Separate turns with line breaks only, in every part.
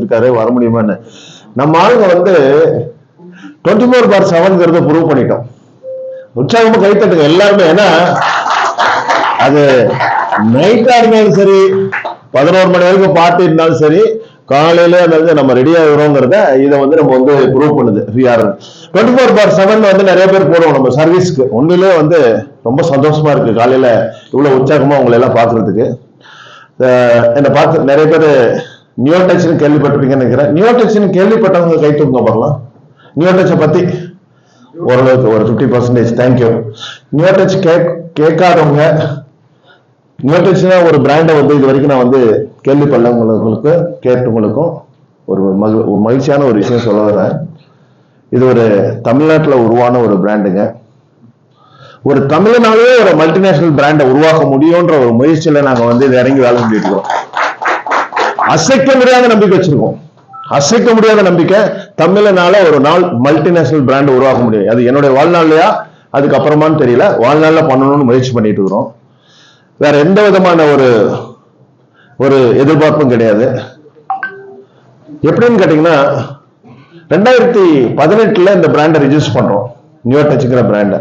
வச்சிருக்காரு, வர முடியுமான்னு. நம்ம ஆளுங்க வந்து 24/7 ப்ரூவ் பண்ணிட்டோம். உற்சாகமா கைத்தட்டுங்க எல்லாருமே. ஏன்னா அது நைட்டா இருந்தாலும் சரி, 11 மணி வரைக்கும் பார்ட்டி இருந்தாலும் சரி, காலையில நம்ம ரெடி ஆகிறோங்கிறத இதை வந்து நம்ம வந்து ப்ரூவ் பண்ணுது. 24/7 வந்து நிறைய பேர் போடுவோம் நம்ம சர்வீஸ்க்கு. ஒண்ணுலே வந்து ரொம்ப சந்தோஷமா இருக்கு காலையில இவ்வளவு உற்சாகமா உங்களை எல்லாம் பாக்குறதுக்கு. என்னை பார்த்து நிறைய பேர் நியோடெக்ஸ்னு கேள்விப்பட்டிருப்பீங்கன்னு நினைக்கிறேன். நியோடெக்ஸ்னு கேள்விப்பட்டவங்க கை தூங்க வரலாம். நியோடெக்ஸை பத்தி ஓரளவுக்கு ஒரு 50%. தேங்க்யூ. நியோடெக்ஸ் கேட்காதவங்க, நியோடெக்ஸ்னா ஒரு பிராண்டை வந்து இது வரைக்கும் நான் வந்து கேள்விப்பட்டவங்களுக்கு கேட்டவங்களுக்கும் ஒரு மகிழ்ச்சியான ஒரு விஷயம் சொல்ல வரேன். இது ஒரு தமிழ்நாட்டில் உருவான ஒரு பிராண்டுங்க. ஒரு தமிழ்நாளே ஒரு மல்டிநேஷனல் பிராண்டை உருவாக்க முடியும்ன்ற ஒரு முயற்சியில நாங்க வந்து இது இறங்கி வேலை செஞ்சுட்டு இருக்கோம். அசைக்க முடியாத நம்பிக்கை வச்சிருக்கோம். அசைக்க முடியாத நம்பிக்கை. தமிழ்னால ஒரு நாள் மல்டிநேஷனல் பிராண்ட் உருவாக்க முடியும். அது என்னுடைய வாழ்நாள்லையா அதுக்கப்புறமான்னு தெரியல, வாழ்நாள்ல பண்ணணும்னு முயற்சி பண்ணிட்டு இருக்கிறோம். வேற எந்த விதமான ஒரு எதிர்பார்ப்பும் கிடையாது. எப்படின்னு கேட்டீங்கன்னா 2018 இந்த பிராண்டை ரிஜிஸ்டர் பண்றோம், நியோடெக்ஸ்ங்கிற பிராண்டை.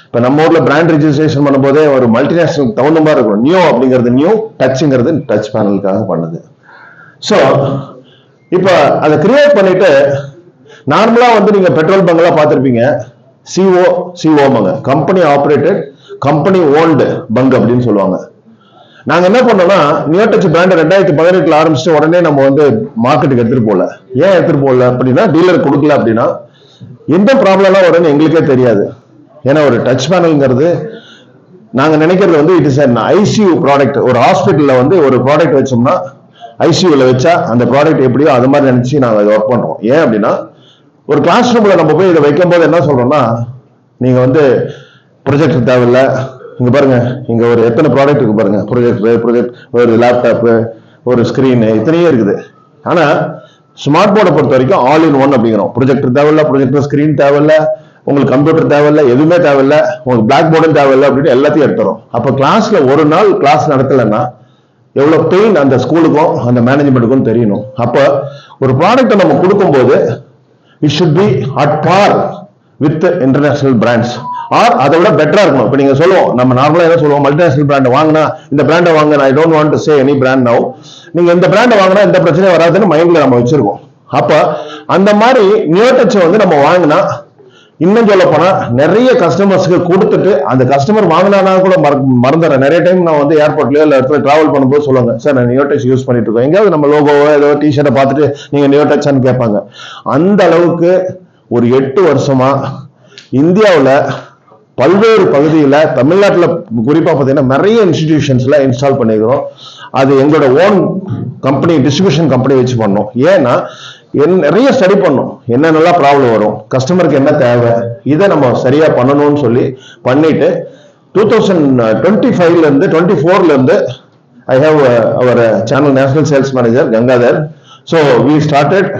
இப்ப நம்ம ஊர்ல பிராண்ட் ரிஜிஸ்ட்ரேஷன் பண்ணும்போதே ஒரு மல்டிநேஷனல் தகுந்த மாதிரி இருக்கும். நியோ அப்படிங்கிறது நியூ, டச்சுங்கிறது டச் பேனலுக்காக பண்ணுது. ஸோ இப்ப அதை கிரியேட் பண்ணிட்டு நார்மலா வந்து நீங்க பெட்ரோல் பங்க் எல்லாம் பார்த்திருப்பீங்க, சிஓமாங்க, company operated company owned bunk அப்படின்னு சொல்லுவாங்க. நாங்க என்ன பண்ணோம்னா நியோடெக்ஸ் பிராண்ட் 2018 ஆரம்பிச்சுட்டு உடனே நம்ம வந்து மார்க்கெட்டுக்கு எடுத்துட்டு போகல. ஏன் எடுத்துட்டு போகல அப்படின்னா, டீலர் கொடுக்கல அப்படின்னா எந்த ப்ராப்ளம்லாம் வரும்னு எங்களுக்கே தெரியாது. ஏன்னா ஒரு டச் பேனல்ங்கிறது நாங்க நினைக்கிறது வந்து it is an ICU product. ஒரு ஹாஸ்பிட்டல்ல வந்து ஒரு ப்ராடக்ட் வச்சோம்னா ஐசியூல வச்சா அந்த ப்ராடக்ட் எப்படியோ அது மாதிரி நினைச்சு நாங்க அதை ஒர்க் பண்றோம். ஏன் அப்படின்னா ஒரு கிளாஸ் ரூம்ல நம்ம போய் இதை வைக்கும் போது என்ன சொல்றோம்னா, நீங்க வந்து ப்ரொஜெக்டர் தேவையில்லை, இங்க பாருங்க இங்க ஒரு எத்தனை ப்ராடக்ட் இருக்கு பாருங்க, ப்ரொஜெக்ட், ஒரு லேப்டாப், ஒரு ஸ்கிரீன், இத்தனையே இருக்குது. ஆனா ஸ்மார்ட் போர்டை பொறுத்த வரைக்கும் ஆல் இன் ஒன் அப்படிங்கிறோம். ப்ரொஜெக்டர் தேவையில்ல, ப்ரொஜெக்டர் ஸ்கிரீன் தேவையில்ல, உங்களுக்கு கம்ப்யூட்டர் தேவையில்லை, எதுவுமே தேவையில்ல, உங்களுக்கு பிளாக் போர்டும் தேவையில்லை அப்படின்னு எல்லாத்தையும் எடுத்துரும். அப்ப கிளாஸ்ல ஒரு நாள் கிளாஸ் நடத்தலைன்னா எவ்வளவு பெயின் அந்த ஸ்கூலுக்கும் அந்த மேனேஜ்மெண்ட்டுக்கும் தெரியணும். அப்ப ஒரு ப்ராடக்ட்டை நம்ம கொடுக்கும்போது it should be at par with international brands, or அதை விட பெட்டரா இருக்கணும். இப்ப நீங்க சொல்லுவோம், நம்ம நார்மலா என்ன சொல்லுவோம், மல்டிநேஷனல் பிராண்ட் வாங்கினா இந்த பிராண்டை வாங்க, I don't want to say any brand now, நீங்க இந்த பிராண்டை வாங்கினா எந்த பிரச்சனையும் வராதுன்னு மைண்ட்ல நம்ம வச்சிருக்கோம். அப்ப அந்த மாதிரி நியோடெக்ஸ் வந்து நம்ம வாங்கினா, இன்னும் சொல்ல போனா நிறைய கஸ்டமர்ஸ்க்கு கொடுத்துட்டு அந்த கஸ்டமர் வாங்கினா கூட மறந்துடுறேன். நிறைய டைம் நான் வந்து ஏர்போர்ட்லயோ இல்ல இடத்துல டிராவல் பண்ணும்போது சொல்லுவாங்க, சார் நான் நியோடெக்ஸ் யூஸ் பண்ணிட்டு இருக்கோம். எங்கேயாவது நம்ம லோகோவோ ஏதோ டிஷர்ட்டை பார்த்துட்டு நீங்க நியோடெக்ஸ்ன்னு கேட்பாங்க. அந்த அளவுக்கு ஒரு 8 வருஷமா இந்தியாவில் பல்வேறு பகுதியில், தமிழ்நாட்டில் குறிப்பா பார்த்தீங்கன்னா நிறைய இன்ஸ்டிடியூஷன்ஸ்ல இன்ஸ்டால் பண்ணிக்கிறோம். அது எங்களோட ஓன் கம்பெனி, டிஸ்ட்ரிபியூஷன் கம்பெனி வச்சு பண்ணோம். ஏன்னா நிறைய ஸ்டடி பண்ணும், என்னென்னலாம் ப்ராப்ளம் வரும், கஸ்டமருக்கு என்ன தேவை, இதை நம்ம சரியா பண்ணணும்னு சொல்லி பண்ணிட்டு 2025 இருந்து 24 இருந்து I have our channel national sales manager Gangadhar. So we started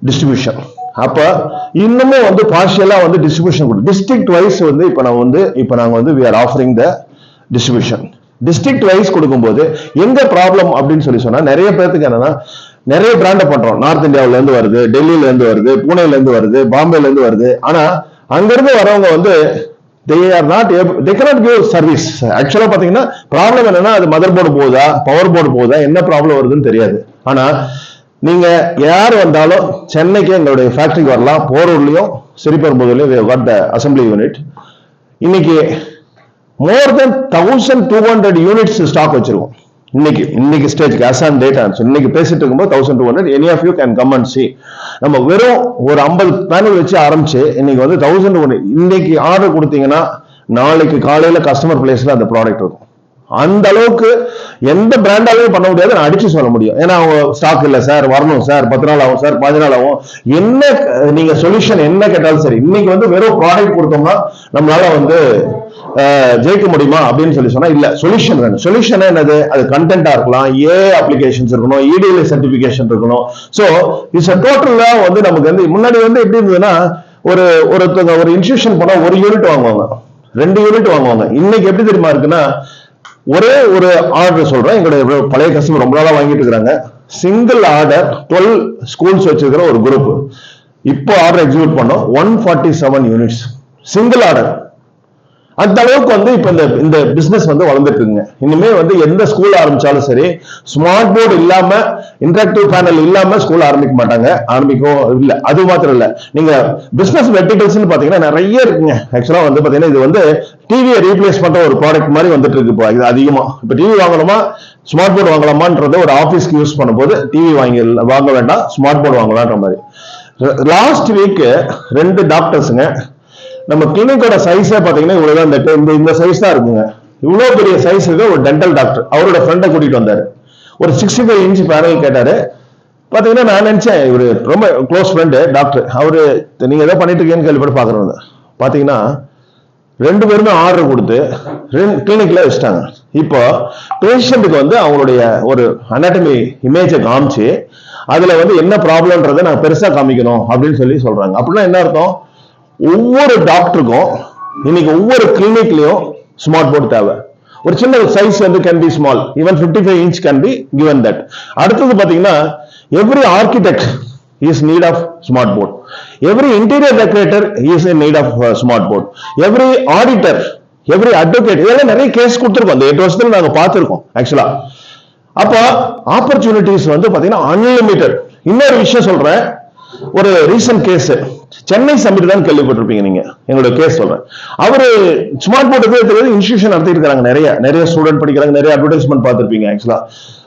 distribution. அப்ப இன்னமும் வந்து பார்ஷியலா வந்து டிஸ்ட்ரிபியூஷன் டிஸ்ட்ரிக்ட் வைஸ் வந்து இப்ப நாங்க வந்து we are offering the distribution. District wise கொடுக்கும்போது எங்க ப்ராப்ளம் அப்படின்னு சொன்னா, நிறைய பேருக்கு என்னன்னா நிறைய பிராண்ட பண்றோம். நார்த் இந்தியாவில இருந்து வருது, டெல்லியில இருந்து வருது, பூனேல இருந்து வருது, பாம்பேல இருந்து வருது. ஆனா அங்கிருந்து வரவங்க வந்து they cannot give service. ஆக்சுவலா பாத்தீங்கன்னா ப்ராப்ளம் என்னன்னா, அது மதர் போர்டு போகுதா, பவர் போர்டு போகுதா, என்ன ப்ராப்ளம் வருதுன்னு தெரியாது. ஆனா நீங்க யார் வந்தாலும் சென்னைக்கு எங்களுடைய ஃபேக்டரிக்கு வரலாம். போரூர்லயும் சிறுபெரும்புதூர்லயும் we have got the assembly unit. இன்னைக்கு more than 1200 யூனிட்ஸ் ஸ்டாக் வச்சிருக்கோம். இன்னைக்கு ஸ்டேஜ்க்கு as on date இன்னைக்கு பேசிட்டு இருக்கும்போது 1200. any of you can come and see. நம்ம வெறும் ஒரு 50 பேனல் வச்சு ஆரம்பிச்சு இன்னைக்கு வந்து 1001. இன்னைக்கு ஆர்டர் கொடுத்தீங்கன்னா நாளைக்கு காலையில கஸ்டமர் பிளேஸ்ல அந்த ப்ராடக்ட் இருக்கும். அந்த அளவுக்கு எந்த பிராண்டாலையும் பண்ண முடியாது, நான் அடிச்சு சொல்ல முடியும். ஏன்னா அவங்க ஸ்டாக் இல்ல சார், வரணும் சார், 10 நாள் ஆகும் சார், 15 நாள் ஆகும், என்ன நீங்க சொல்யூஷன் என்ன கேட்டாலும் சரி. இன்னைக்கு வந்து வெறும் ப்ராடக்ட் கொடுத்தோம்னா நம்மளால வந்து ஜெயிக்க முடியுமா அப்படின்னு சொன்னா இல்ல, சொல்யூஷன் வேணும். சொல்யூஷன் என்னது? அது கண்டென்ட்டா இருக்கலாம், அப்ளிகேஷன்ஸ் இருக்கணும், இடிஎல்ஐ சர்டிபிகேஷன் இருக்கணும். சோ இட்ஸ் டோட்டலா வந்து நமக்கு வந்து முன்னாடி வந்து எப்படி இருந்ததுன்னா, ஒருத்தவங்க ஒரு இன்ஸ்டிடியூஷன் போனா 1 யூனிட் வாங்குவாங்க, 2 யூனிட் வாங்குவாங்க. இன்னைக்கு எப்படி தெரியுமா இருக்குன்னா, ஒரே ஒரு ஆர்டர் சொல்றேன். எங்களுடைய பழைய கஸ்டமர் ரொம்ப நாளா வாங்கிட்டு இருக்காங்க. சிங்கிள் ஆர்டர் 12 ஸ்கூல்ஸ் வச்சிருக்கிற ஒரு குரூப். இப்போ ஆர்டர் எக்ஸிக்யூட் பண்ணோம் 147 யூனிட்ஸ் சிங்கிள் ஆர்டர். அந்த அளவுக்கு வந்து இப்ப இந்த பிசினஸ் வந்து வளர்ந்துட்டு இருக்குங்க. இனிமே வந்து எந்த ஸ்கூல் ஆரம்பிச்சாலும் சரி, ஸ்மார்ட் போர்டு இல்லாம, இன்டராக்டிவ் பேனல் இல்லாம ஸ்கூல் ஆரம்பிக்க மாட்டாங்க. ஆரம்பிக்கும் இல்ல. அது மாத்திரம் இல்ல, நீங்க பிசினஸ் வெர்டிகல்ஸ் பாத்தீங்கன்னா நிறைய இருக்குங்க. ஆக்சுவலா வந்து பாத்தீங்கன்னா இது வந்து டிவியை ரீப்ளேஸ் பண்ற ஒரு ப்ராடக்ட் மாதிரி வந்துட்டு இருக்கு. இப்போ இது அதிகமா இப்ப டிவி வாங்கணுமா, ஸ்மார்ட் போர்டு வாங்கலாமான்றது ஒரு ஆபீஸ்க்கு யூஸ் பண்ணும்போது டிவி வாங்க வேண்டாம், ஸ்மார்ட் போர்டு வாங்கலான்ற மாதிரி. லாஸ்ட் வீக் 2 டாக்டர்ஸுங்க, நம்ம கிளினிக்கோட சைஸே பாத்தீங்கன்னா இவ்வளவுதான், இந்த சைஸ் தான் இருக்குங்க. இவ்வளவு பெரிய சைஸ் இருக்கு. ஒரு டென்டல் டாக்டர் அவரோட ஃப்ரெண்டை கூட்டிட்டு வந்தாரு. ஒரு 65 இன்ச் பேனல் கேட்டாரு. பாத்தீங்கன்னா நான் நினைச்சேன் இவரு ரொம்ப க்ளோஸ் ஃப்ரெண்டு டாக்டர். அவரு நீங்க ஏதோ பண்ணிட்டு இருக்கீங்கன்னு கேள்விப்பட்டு பாக்குறவங்க பாத்தீங்கன்னா 2 பேருமே ஆர்டர் கொடுத்து கிளினிக்ல வச்சுட்டாங்க. இப்போ பேஷண்ட்டுக்கு வந்து அவங்களுடைய ஒரு அனாட்டமி இமேஜை காமிச்சு அதுல வந்து என்ன ப்ராப்ளம்ன்றதை நாங்க பெருசா காமிக்கணும் அப்படின்னு சொல்றாங்க. அப்படின்னா என்ன அர்த்தம்? ஒவ்வொரு டாக்டருக்கும் இன்னைக்கு ஒவ்வொரு கிளினிக்லயும் ஸ்மார்ட் போர்டு தேவை. ஒரு சின்ன சைஸ் வந்து can be small, even 55 inch can be given that. அடுத்தது பாத்தீங்கன்னா every architect is need of smart board, every interior decorator is in need of smart board, every auditor, every advocate. இதெல்லாம் நிறைய case கொடுத்துருக்கோம். அந்த 8 வருஷத்துல நாங்க பார்த்திருக்கோம் ஆக்சுவலா. அப்ப ஆப்பர்ச்சுனிட்டிஸ் வந்து பாத்தீங்கன்னா அன்லிமிட்டட். இன்னொரு விஷயம் சொல்றேன், ஒரு ரீசன்ட் கேஸ் சென்னை சமிட் தான் கேள்விப்பட்டிருப்பீங்க நீங்க. எங்களோட கேஸ் சொல்றேன். அவரு ஸ்மார்ட் போர்டு இன்ஸ்டிடியூஷன் நடத்திட்டு இருக்காங்க. நிறைய ஸ்டூடெண்ட் படிக்கிறாங்க. நிறைய அட்வர்டைஸ்மெண்ட் பார்த்திருப்பீங்க. ஆக்சுவலா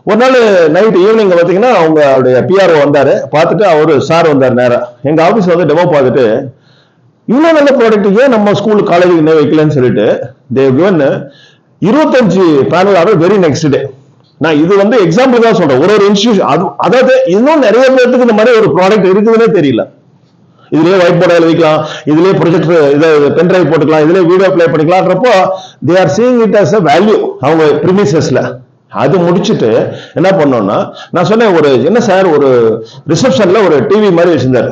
ஒரு நாள் நைட் ஈவினிங் பாத்தீங்கன்னா அவங்களுடைய பிஆர்ஓ வந்தாரு. பார்த்துட்டு அவரு சார் வந்தாரு நேரா எங்க ஆபீஸ் வந்து டெமோ பார்த்துட்டு, இவ்வளவு நல்ல ப்ராடக்ட் ஏன் நம்ம ஸ்கூல் காலேஜுக்கு என்ன வைக்கலன்னு சொல்லிட்டு 25 panel order very next day. நான் இது வந்து எக்ஸாம்பிள் தான் சொல்றேன். ஒரு இன்ஸ்டிடியூஷன், அதாவது இன்னும் நிறைய பேருக்கு இந்த மாதிரி ஒரு ப்ராடக்ட் இருக்குதுன்னே தெரியல. இதுலயே ஒயிட் போர்டில் வைக்கலாம், இதுலயே ப்ரொஜெக்டர், இதை பென் டிரைவ் போட்டுக்கலாம், இதுலயே வீடியோ பிளே பண்ணிக்கலாம்ன்றப்போ they are seeing it as a value அவங்க பிரிமிசஸ்ல. அது முடிச்சுட்டு என்ன பண்ணோம்னா, நான் சொன்னேன் ஒரு என்ன சார், ஒரு ரிசப்ஷன்ல ஒரு டிவி மாதிரி வச்சிருந்தாரு,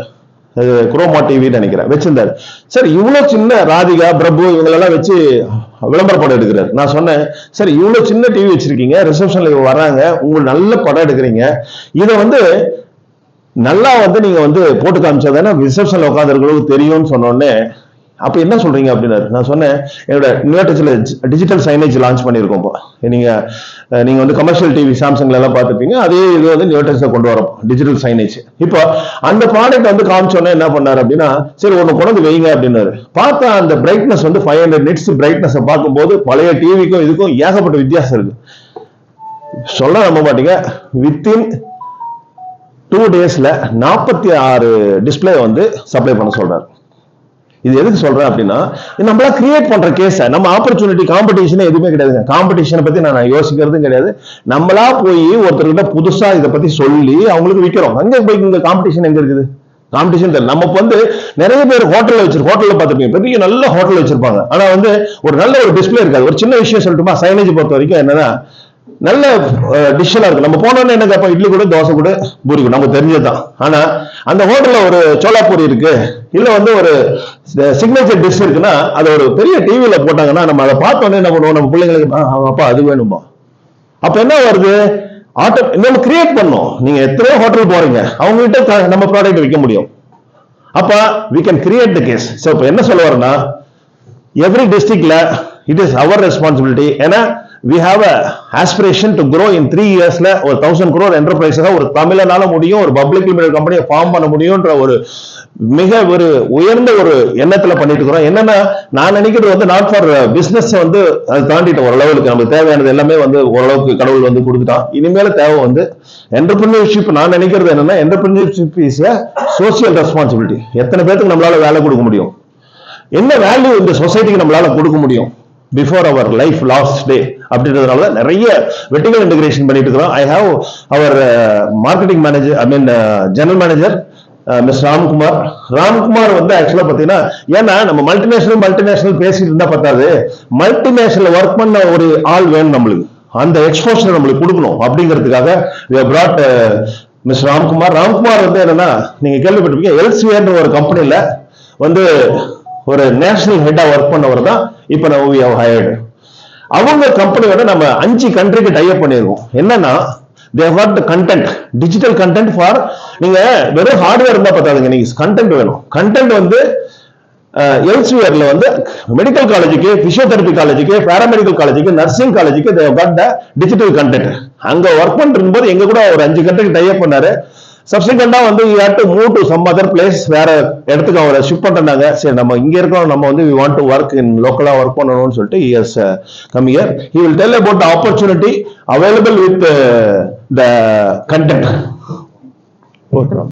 குரோமா டிவி நினைக்கிறேன் வச்சிருந்தாரு. சார் இவ்வளவு சின்ன ராதிகா, பிரபு இவங்களெல்லாம் வச்சு விளம்பர படம் எடுக்கிறாரு. நான் சொன்னேன் சார் இவ்வளவு சின்ன டிவி வச்சிருக்கீங்க, ரிசப்ஷன்ல வர்றாங்க, உங்களுக்கு நல்ல படம் எடுக்கிறீங்க, இதை வந்து நல்லா வந்து நீங்க வந்து போட்டு காமிச்சாதானே ரிசப்ஷன்ல உட்காந்துருக்கிறவங்களுக்கு தெரியும்னு சொன்னோடனே, அப்ப என்ன சொல்றீங்க அப்படின்னாரு. நான் சொன்னேன் என்னோட நியூட்டச்ல டிஜிட்டல் சைனேஜ் லான்ச் பண்ணிருக்கோம். நீங்க வந்து கமர்ஷியல் டிவி சாம்சங்ல எல்லாம் பார்த்துப்பீங்க, அதே இது வந்து நியூட்டச்ல கொண்டு வரோம் டிஜிட்டல் சைனேஜ். இப்போ அந்த ப்ராடக்ட் வந்து காமிச்சோன்னே என்ன பண்ணாரு அப்படின்னா, சரி ஒண்ணு கொண்டு வைங்க அப்படின்னாரு. பார்த்தா அந்த பிரைட்னஸ் வந்து 500 நிட்ஸ் பிரைட்னஸ் பார்க்கும்போது பழைய டிவிக்கும் இதுக்கும் ஏகப்பட்ட வித்தியாசம் இருக்கு. சொல்ல நம்ப மாட்டீங்க, வித்தின் 2 டேஸ்ல 46 டிஸ்பிளே வந்து சப்ளை பண்ண சொல்றாரு. இது எதுக்கு சொல்றேன் அப்படின்னா, நம்மளா கிரியேட் பண்ற கேஸ். நம்ம ஆப்பர்ச்சுனிட்டி காம்படிஷன் எதுவுமே கிடையாதுங்க. காம்படிஷனை பத்தி நான் யோசிக்கிறதும் கிடையாது. நம்மளா போய் ஒருத்தர்கிட்ட புதுசா இதை பத்தி சொல்லி அவங்களுக்கு விற்கிறோம். அங்க போய் இங்க காம்படிஷன் எங்க இருக்குது? காம்படிஷன் தெரியல. நம்ம வந்து நிறைய பேர் ஹோட்டல்ல பார்த்துருப்பீங்க, பெரிய நல்ல ஹோட்டல் வச்சிருப்பாங்க. ஆனா வந்து ஒரு நல்ல ஒரு டிஸ்பிளே இருக்காது. ஒரு சின்ன விஷயம் சொல்லட்டுமா, சைனேஜ் பொறுத்த வரைக்கும் என்னன்னா, நல்ல டிஷ் எல்லாம் இருக்கு. நம்ம போனோம்னா என்ன கேட்போம், இட்லி கூட, தோசை கூட, பூரி கூட, நமக்கு தெரிஞ்சதுதான். ஆனா அந்த ஹோட்டல்ல ஒரு சோலாப்பூரி இருக்கு, இல்ல வந்து ஒரு சிக்னேச்சர் டிஷ் இருக்குன்னா, அதை ஒரு பெரிய டிவியில போட்டாங்கன்னா நம்ம அதை பார்த்தோன்னே என்ன பண்ணுவோம், நம்ம பிள்ளைங்களுக்கு அப்பா அது வேணுமா. அப்ப என்ன வருது, ஆட்டோ இன்னொன்று கிரியேட் பண்ணோம். நீங்க எத்தனையோ ஹோட்டல் போறீங்க, அவங்க கிட்ட நம்ம ப்ராடக்ட் விற்க முடியும். அப்ப we can create the case. So இப்ப என்ன சொல்ல வரேன்னா, every districtல it is our responsibility. ஏன்னா we have a aspiration to grow in 3 yearsல ஒரு 1000 crore enterprise ஒரு தமிழனால முடியும், ஒரு பப்ளிக் லிமிடெட் கம்பெனியை ஃபார்ம் பண்ண முடியும்ன்ற ஒரு மிக ஒரு உயர்ந்த ஒரு எண்ணத்துல பண்ணிட்டு இருக்கிறோம். என்னன்னா நான் நினைக்கிறது வந்து நாட் ஃபார் பிசினஸ் வந்து அது தாண்டிட்டு ஒரு லெவலுக்கு நமக்கு தேவையானது எல்லாமே வந்து ஓரளவுக்கு கடவுள் வந்து கொடுத்துட்டான். இனிமேல தேவை வந்து என்டர்பிரினியர்ஷிப். நான் நினைக்கிறது என்னன்னா, entrepreneurship is a social responsibility. எத்தனை பேருக்கு நம்மளால வேலை கொடுக்க முடியும், என்ன வேல்யூ இந்த சொசைட்டிக்கு நம்மளால கொடுக்க முடியும் before our life last day அப்படின்றதுனால நிறைய வெர்டிகல் இன்டகிரேஷன் பண்ணிட்டு இருக்கிறோம். I have our marketing manager, I mean general manager miss Ramkumar வந்து ஆக்சுவலா பாத்தீங்கன்னா, ஏன்னா நம்ம மல்டிநேஷனல் பேசிட்டு இருந்தா பத்தாது, மல்டிநேஷனல் ஒர்க் பண்ண ஒரு ஆள் வேணும் நம்மளுக்கு, அந்த எக்ஸ்போஷர் நம்மளுக்கு கொடுக்கணும். அப்படிங்கிறதுக்காக மிஸ் ராம்குமார் வந்து என்னன்னா, நீங்க கேள்விப்பட்டிருப்பீங்க, எல்சிஏன்ற ஒரு கம்பெனில வந்து ஒரு நேஷனல் ஹெட்டா ஒர்க் பண்ணவர் தான் இப்ப நம்ம we have hired. அவங்க கம்பெனியோட நம்ம 5 கண்ட்ரிக்கு டைப் பண்ணிருக்கோம். என்னன்னா they have got the content, digital content for நீங்க வெறும் ஹார்ட்வேர் இருந்தா பத்தாதுங்க, நீங்க கண்டென்ட் வேணும். கண்டென்ட் வந்து எல்ஸ்வியர்ல வந்து மெடிக்கல் காலேஜுக்கு, பிசியோதெரபி காலேஜுக்கு, பாராமெடிக்கல் காலேஜுக்கு, நர்சிங் காலேஜுக்கு they have got the digital content. அங்க ஒர்க் பண்ணிட்டு போது எங்க கூட ஒரு 5 கண்டென்ட் டை அப் பண்ணாரு. சப்சிக்வெண்டா வந்து you have to move to some other place, வேற இடத்துக்கு அவரை ஷிஃப்ட் பண்றாங்க. சரி நம்ம இங்க இருக்கோம், நம்ம வந்து we want to work in லோக்கலா ஒர்க் பண்ணணும்னு சொல்லிட்டு he has come here. He will tell about the opportunity available with the content.